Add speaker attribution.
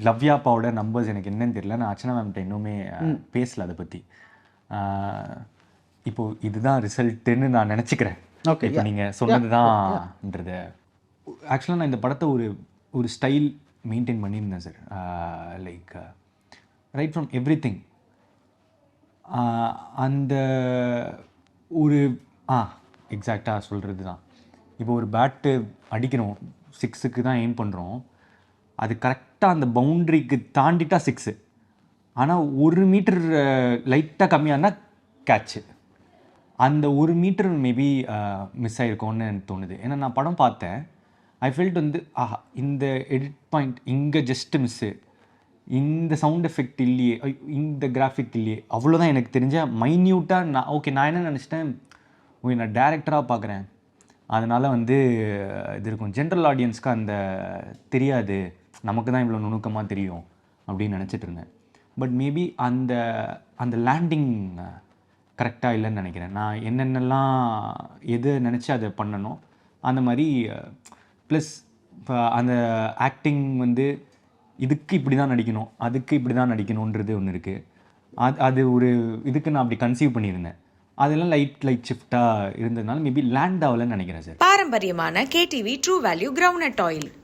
Speaker 1: லவ்யாப்பாவோட numbers எனக்கு என்னன்னு தெரியல. நான் அர்ச்சனா மேம்கிட்ட இன்னுமே பேசல அதை பற்றி. இப்போது இதுதான் ரிசல்ட்டுன்னு நான் நினச்சிக்கிறேன்.
Speaker 2: ஓகே,
Speaker 1: இப்போ நீங்கள் சொன்னது தான்ன்றத. ஆக்சுவலாக நான் இந்த படத்தை ஒரு ஸ்டைல் மெயின்டைன் பண்ணியிருந்தேன் sir. Like right from every thing. அந்த ஒரு எக்ஸாக்டாக சொல்கிறது தான். இப்போ ஒரு பேட்டு அடிக்கிறோம், 6க்கு தான் எய்ம் பண்ணுறோம். அது கரெக்டாக அந்த பவுண்ட்ரிக்கு தாண்டிட்டா 6. ஆனால் 1 மீட்டர் லைட்டாக கம்மியானா கேட்ச்சு. அந்த 1 மீட்டர் மேபி மிஸ் ஆகிருக்கோன்னு எனக்கு தோணுது. ஏன்னா நான் படம் பார்த்தேன். ஐ ஃபெல்ட் வந்து இந்த எடிட் பாயிண்ட் இங்கே ஜஸ்ட்டு மிஸ்ஸு, இந்த சவுண்ட் எஃபெக்ட் இல்லையே, இந்த கிராஃபிக் இல்லையே, அவ்வளோதான் எனக்கு தெரிஞ்ச மைன்யூட்டாக. நான் என்ன நினச்சிட்டேன், நான் டேரக்டராக பார்க்குறேன், அதனால் வந்து இது இருக்கும், ஜென்ரல் ஆடியன்ஸ்க்கு அந்த தெரியாது, நமக்கு தான் இவ்வளோ நுணுக்கமாக தெரியும் அப்படின்னு நினச்சிட்டு இருந்தேன். பட் மேபி அந்த லேண்டிங் கரெக்டாக இல்லைன்னு நினைக்கிறேன். நான் என்னென்னலாம் எது நினச்சி அதை பண்ணணும் அந்த மாதிரி. ப்ளஸ் இப்போ அந்த ஆக்டிங் வந்து இதுக்கு இப்படி தான் நடிக்கணும், அதுக்கு இப்படி தான் நடிக்கணுன்றது ஒன்று இருக்குது. அது ஒரு இதுக்கு நான் அப்படி கன்சீவ் பண்ணியிருந்தேன். அதெல்லாம் லைட் ஷிஃப்டாக இருந்ததுனால மேபி லேண்ட் ஆகலைன்னு நினைக்கிறேன் சார்.
Speaker 3: பாரம்பரியமான KTV true value groundnut oil.